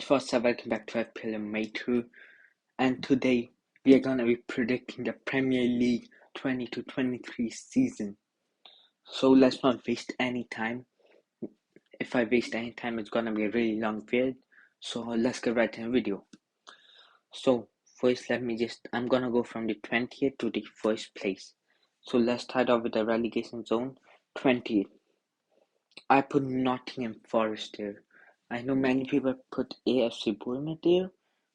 what's up? Welcome back to FPL May 2, and today we are gonna be predicting the Premier League 22-23 season. So let's not waste any time. If I waste any time, it's gonna be a really long video. So let's get right into the video. So first, I'm gonna go from the 20th to the first place. So let's start off with the relegation zone. 20th. I put Nottingham Forest there. I know many people put AFC Bournemouth there,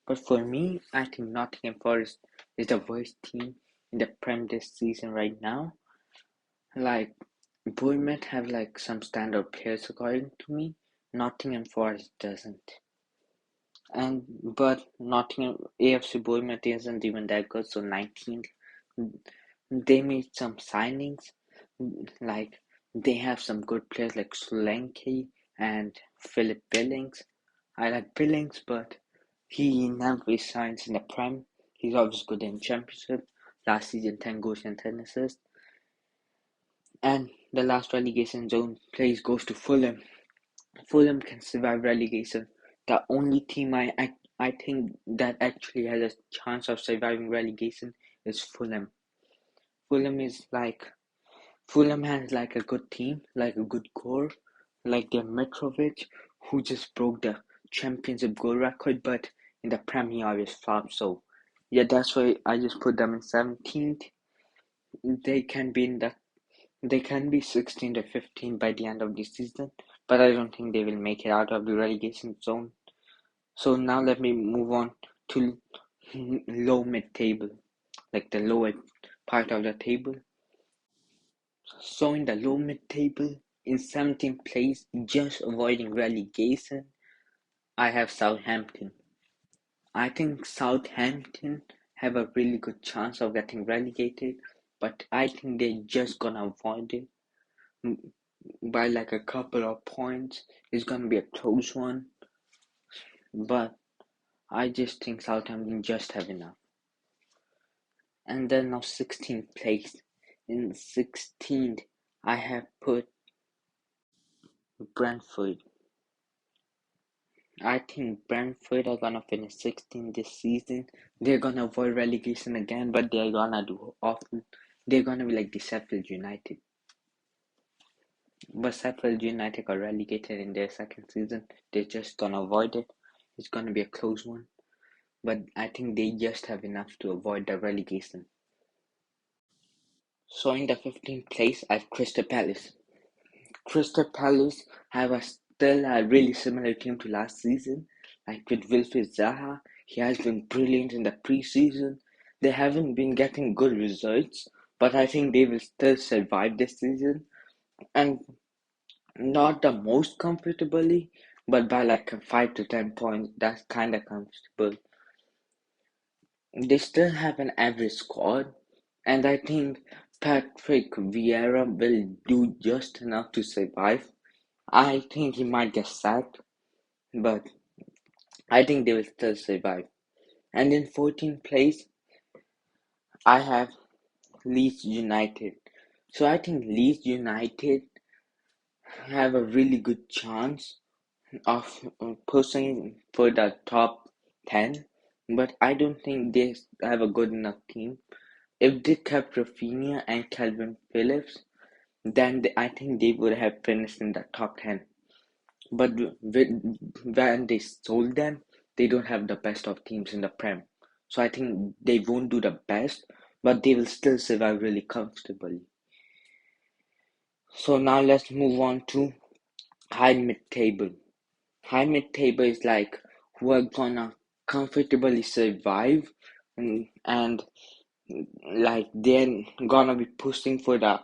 but for me, I think Nottingham Forest is the worst team in the Prem this season right now. Like, Bournemouth have like some standard players according to me. Nottingham Forest doesn't. But Nottingham AFC Bournemouth isn't even that good, so 19th. They made some signings, like they have some good players like Solanke and Philip Billings. I like Billings, but he never signs in the Prem. He's always good in Championship. Last season, 10 goals and 10 assists. And the last relegation zone place goes to Fulham. Fulham can survive relegation. The only team I think that actually has a chance of surviving relegation is Fulham. Fulham has like a good team, like a good core, like their Mitrovic, who just broke the championship goal record, but in the Premier he always flops. So yeah, that's why I just put them in 17th. They can be 16th or 15th by the end of the season, but I don't think they will make it out of the relegation zone. So now let me move on to low mid table, like the lower part of the table. So in the low mid table, in 17th place, just avoiding relegation, I have Southampton. I think Southampton have a really good chance of getting relegated, but I think they're just gonna avoid it by like a couple of points. It's gonna be a close one, but I just think Southampton just have enough. And then now 16th place. In 16th, I have put Brentford. I think Brentford are gonna finish 16th this season. They're gonna avoid relegation again, but they're gonna do awful. They're gonna be like the Sheffield United. But Sheffield United got relegated in their second season. They're just gonna avoid it. It's gonna be a close one. But I think they just have enough to avoid the relegation. So in the 15th place, I have Crystal Palace. Crystal Palace have still a really similar team to last season. Like with Wilfried Zaha, he has been brilliant in the preseason. They haven't been getting good results, but I think they will still survive this season. And not the most comfortably, but by like 5 to 10 points, that's kind of comfortable. They still have an average squad, and I think Patrick Vieira will do just enough to survive. I think he might get sacked, but I think they will still survive. And in 14th place, I have Leeds United. So I think Leeds United have a really good chance of pushing for the top 10, but I don't think they have a good enough team. If they kept Rafinha and Calvin Phillips, then I think they would have finished in the top 10. But when they sold them, they don't have the best of teams in the Prem. So I think they won't do the best, but they will still survive really comfortably. So now let's move on to high mid-table. High mid-table is like who are gonna comfortably survive and like they're gonna be pushing for the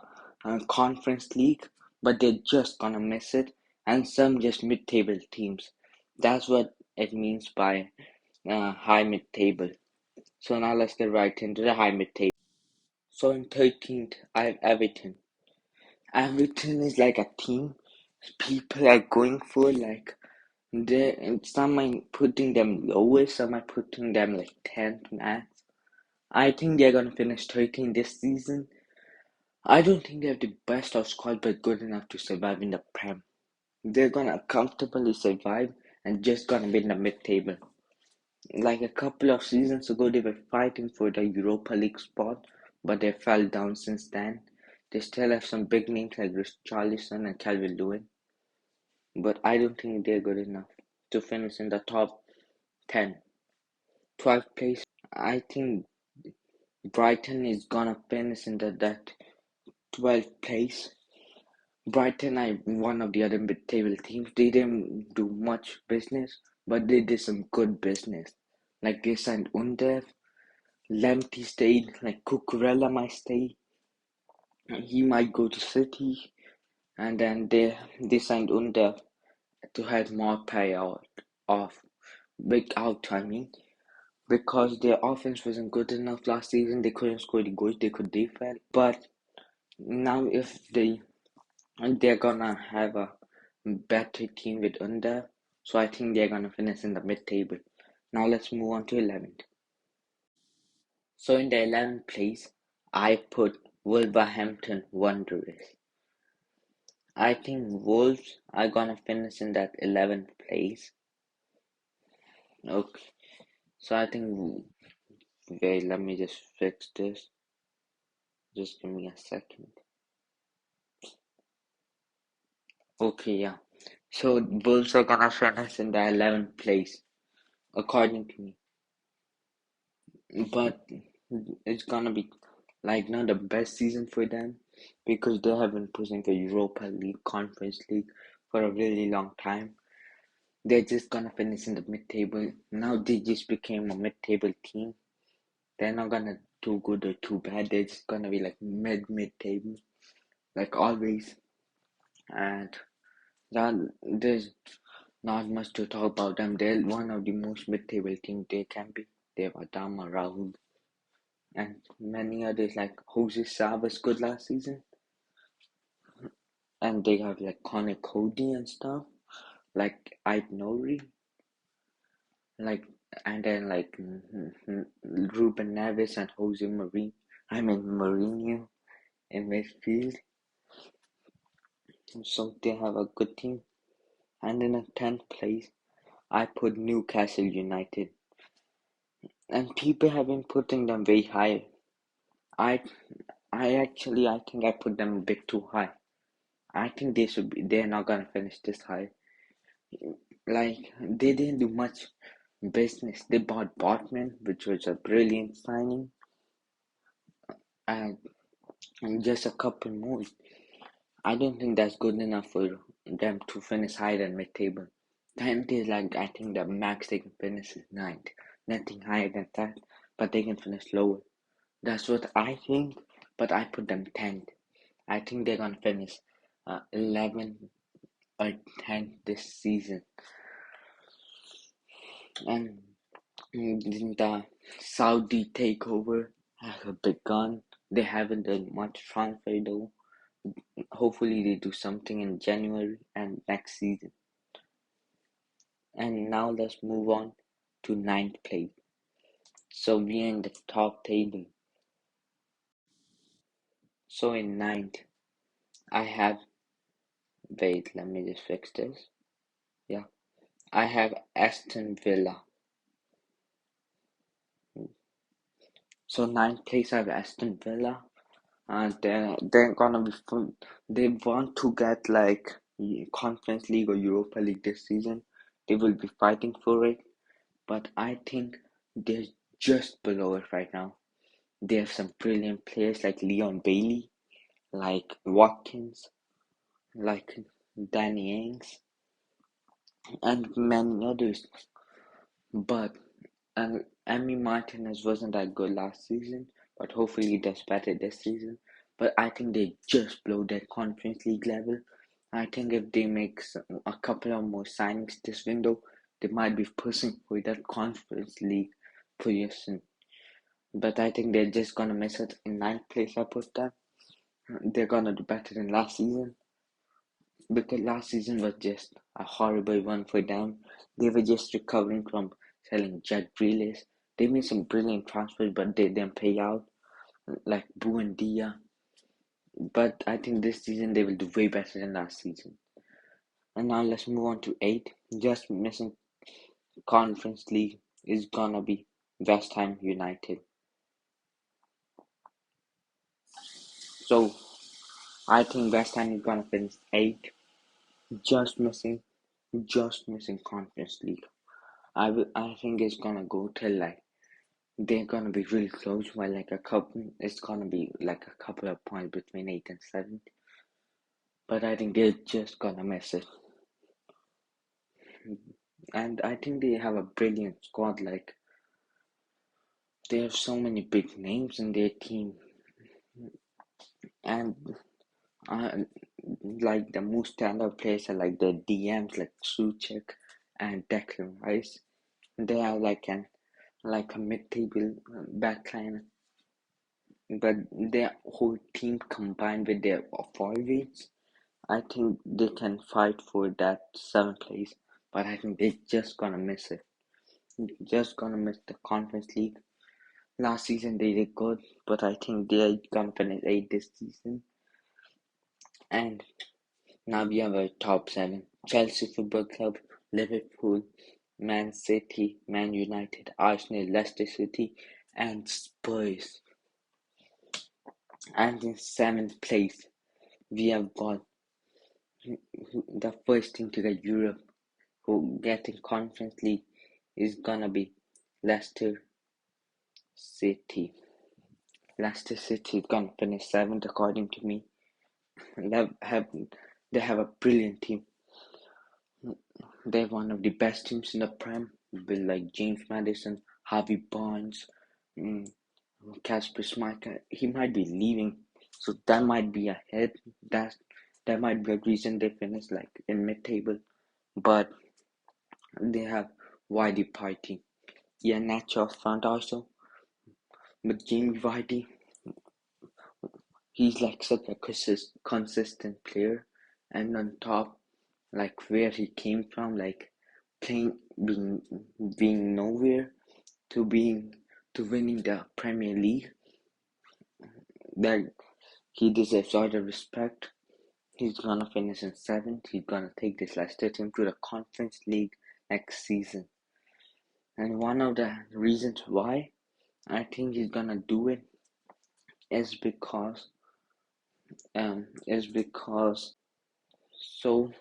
conference league, but they're just gonna miss it, and some just mid-table teams. That's what it means by high mid-table. So now let's get right into the high mid-table. So in 13th, I have Everton. Everton is like a team people are going for, like some are putting them lower, some are putting them like 10th max. I think they're gonna finish 13th this season. I don't think they have the best of squad, but good enough to survive in the Prem. They're gonna comfortably survive, and just gonna be in the mid-table. Like a couple of seasons ago, they were fighting for the Europa League spot, but they fell down since then. They still have some big names like Richarlison and Calvert-Lewin, but I don't think they're good enough to finish in the top 10. 12th place, I think Brighton is gonna finish in that 12th place. Brighton are one of the other mid-table teams. They didn't do much business, but they did some good business. Like they signed Undev, Lamptey stayed, like Cucurella might stay. He might go to City, and then they signed Undev to have more payout off big out. I mean, because their offense wasn't good enough last season, they couldn't score the goals. They could defend, but now if they're gonna have a better team with Under, so I think they're gonna finish in the mid-table. Now let's move on to 11th. So in the 11th place, I put Wolverhampton Wanderers. I think Wolves are gonna finish in that 11th place. Okay, so I think, wait, let me just fix this. Just give me a second. Okay, yeah. So Wolves are gonna finish in the 11th place, according to me. But it's gonna be like not the best season for them because they have been pushing for Europa League, Conference League for a really long time. They're just gonna finish in the mid-table. Now they just became a mid-table team. They're not gonna do good or too bad. They're just gonna be like mid-table, like always. And that there's not much to talk about them. They're one of the most mid-table teams they can be. They have Adama, Rahul, and many others like Jose Sa was good last season. And they have like Connor Cody and stuff, like Ike Nori, like and then like Ruben Neves and Jose Mourinho. I mean Mourinho in midfield. So they have a good team. And in the 10th place, I put Newcastle United. And people have been putting them way high. I I think I put them a bit too high. I think they're not gonna finish this high. Like they didn't do much business. They bought Botman, which was a brilliant signing, and, and just a couple more. I don't think that's good enough for them to finish higher than mid-table. Then there's like I think the max they can finish is 9th, nothing higher than that, but they can finish lower. That's what I think, but I put them 10th. I think they're gonna finish 11 or 10th this season, and the Saudi takeover has begun. They haven't done much transfer though. Hopefully they do something in January and next season. And now let's move on to 9th place. So we are in the top table. So in 9th, I have, wait, let me just fix this. Yeah, I have Aston Villa. So 9th place, I have Aston Villa. And they're gonna be fun. They want to get like Conference League or Europa League this season. They will be fighting for it, but I think they're just below it right now. They have some brilliant players like Leon Bailey, like Watkins, like Danny Ings, and many others. But and Emi Martinez wasn't that good last season, but hopefully he does better this season. But I think they just blow that Conference League level. I think if they make a couple of more signings this window, they might be pushing for that Conference League position. But I think they're just gonna miss it in 9th place. I put them. They're gonna do better than last season because last season was just a horrible one for them. They were just recovering from selling Jack Grealish. They made some brilliant transfers, but they didn't pay out, like Buendia. But I think this season they will do way better than last season. And now let's move on to 8. Just missing Conference League is gonna be West Ham United. So I think West Ham is gonna finish 8, just missing, Conference League. I think it's gonna go till like they're gonna be really close. While like it's gonna be like a couple of points between 8 and 7. But I think they're just gonna miss it. And I think they have a brilliant squad. Like they have so many big names in their team, and like the most standout players are like the DMs like Suchek and Declan Rice. They are like a mid-table backline, but their whole team combined with their forwards, I think they can fight for that 7th place. But I think they're just gonna miss it. Just gonna miss the Conference League. Last season they did good, but I think they're gonna finish 8 this season. And now we have a top 7: Chelsea Football Club, Liverpool, Man City, Man United, Arsenal, Leicester City, and Spurs. And in 7th place, we have got the first team to get Europe, who get in Conference League, is gonna be Leicester City. Leicester City is gonna finish 7th according to me. They have a brilliant team. They're one of the best teams in the Prem, with like James Maddison, Harvey Barnes, Casper Schmeichel. He might be leaving, so that might be a hit. That might be a reason they finish like in mid-table. But they have Whitey Party. Yeah, Nacho front also, but Jamie Vardy, he's like such a consistent player, and on top, like where he came from, like playing being nowhere to winning the Premier League, that he deserves all the respect. He's gonna finish in 7th. He's gonna take this Leicester team to the Conference League next season. And one of the reasons why I think he's gonna do it is because is because so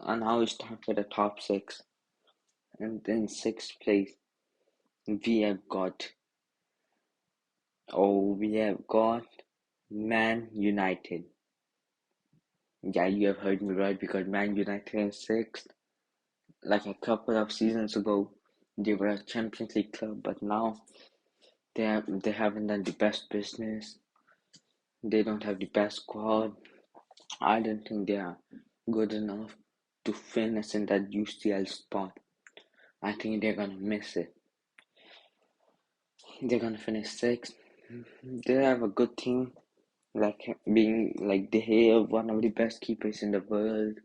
and now it's time for the top 6. And in 6th place we have got Man United. Yeah, you have heard me right, because Man United is 6th. Like a couple of seasons ago, they were a Champions League club, but now they haven't done the best business. They don't have the best squad. I don't think they are good enough to finish in that UCL spot. I think they're gonna miss it. They're gonna finish 6th. They have a good team, like being like they have one of the best keepers in the world,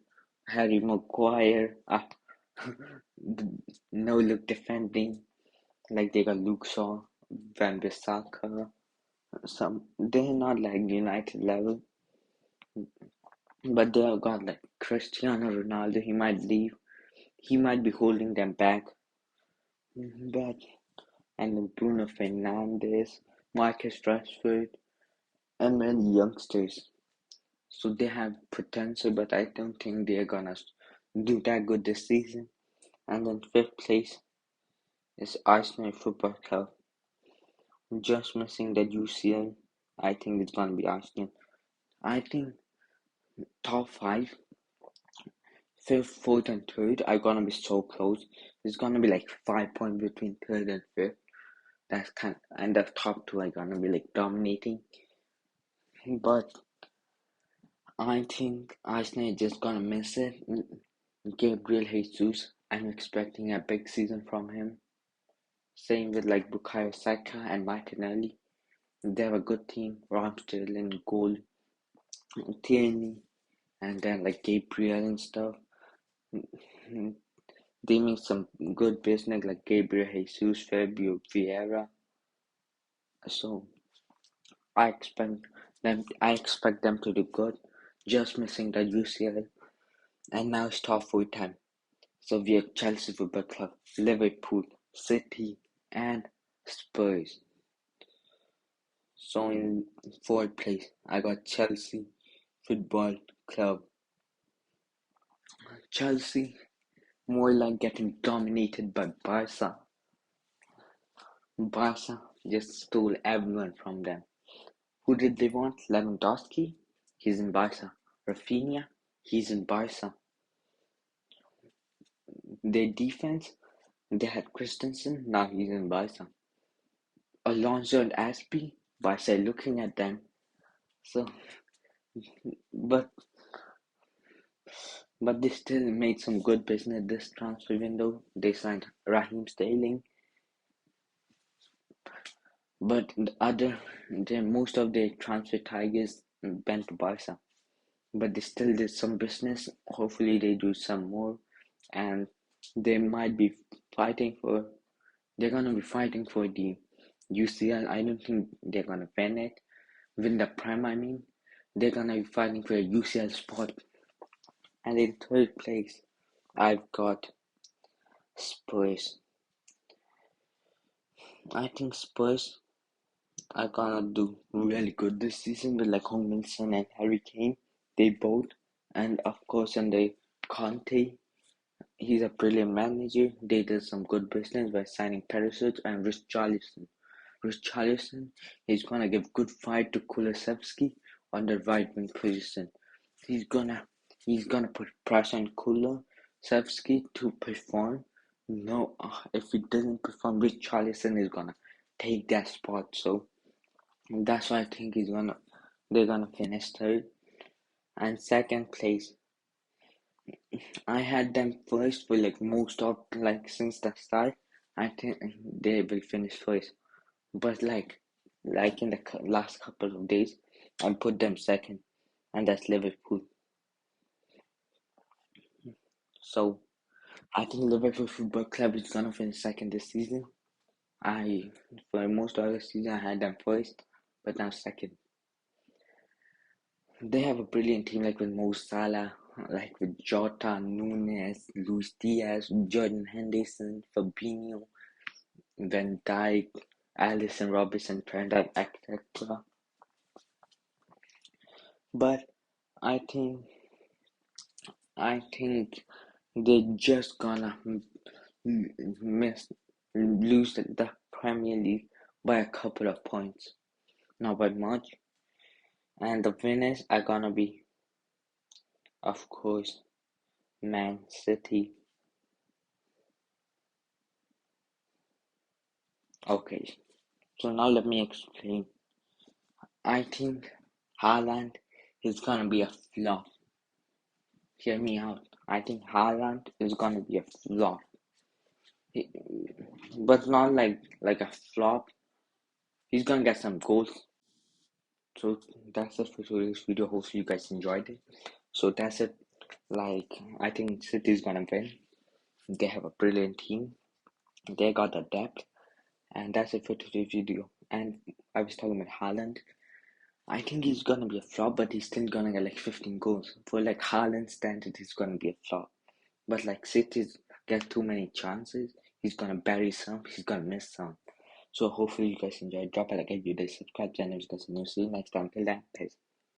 Harry Maguire. No look defending. Like they got Luke Shaw, Van Bissaka. They're not like United level, but they have got like Cristiano Ronaldo. He might leave. He might be holding them back. But and then Bruno Fernandes, Marcus Rashford, and many youngsters. So they have potential, but I don't think they're gonna do that good this season. And then 5th place is Arsenal Football Club. Just missing the UCL. I think it's gonna be Arsenal. I think top 5, 5th, 4th, and 3rd are gonna be so close. It's gonna be like 5 points between 3rd and 5th. And the top 2 are gonna be like dominating. But I think Arsenal is just gonna miss it. Gabriel Jesus, I'm expecting a big season from him. Same with like Bukayo Saka and Martinelli. They have a good team. Ramsdale in goal, Tierney, and then like Gabriel and stuff. They make some good business like Gabriel Jesus, Fabio Vieira. So I expect them to do good. Just missing the UCL. And now it's top four time. So we have Chelsea Football Club, Liverpool, City, and Spurs. So in fourth place, I got Chelsea Football Club. Chelsea, more like getting dominated by Barca. Barca just stole everyone from them. Who did they want? Lewandowski? He's in Barca. Rafinha? He's in Barca. Their defense? They had Christensen, now he's in Barca. Alonso and Aspi? Barca looking at them. So, but they still made some good business this transfer window. They signed Raheem Sterling, but most of their transfer targets went to Barca. But they still did some business. Hopefully, they do some more, and they might be fighting for. They're gonna be fighting for the UCL. I don't think they're gonna win the Prem. I mean, they're gonna be fighting for a UCL spot. And in third place, I've got Spurs. I think Spurs are gonna do really good this season with like Wilson and Harry Kane. They both, and of course, and they Conte. He's a brilliant manager. They did some good business by signing Perisic and Richarlison. Richarlison is gonna give good fight to Kulusevski on the right wing position. He's gonna put pressure on Kulusevski to perform. No, if he doesn't perform, Richarlison is gonna take that spot. So that's why I think they're gonna finish third and second place. I had them first for like most of like since the start. I think they will finish first, but like in the last couple of days, I put them second, and that's Liverpool. So I think Liverpool Football Club is gonna finish second this season. I for most of the season I had them first, but now second. They have a brilliant team like with Mo Salah, like with Jota, Nunes, Luis Diaz, Jordan Henderson, Fabinho, Van Dijk, Alisson, Robinson, Trent, etc. But I think they're just gonna lose the Premier League by a couple of points, not by much. And the winners are gonna be, of course, Man City. Okay, so now let me explain. I think Haaland is gonna be a flop. Hear me out. I think Haaland is gonna be a flop. But not like a flop. He's gonna get some goals. So that's it for today's video. Hopefully you guys enjoyed it. So that's it. Like I think City is gonna win. They have a brilliant team. They got the depth. And that's it for today's video. And I was talking about Haaland. I think he's gonna be a flop, but he's still gonna get like 15 goals. For like Haaland standard, he's gonna be a flop. But like City's get too many chances. He's gonna bury some. He's gonna miss some. So hopefully you guys enjoy. Drop a like if you did. Subscribe channel if you guys are new. See you next time. Till then, peace.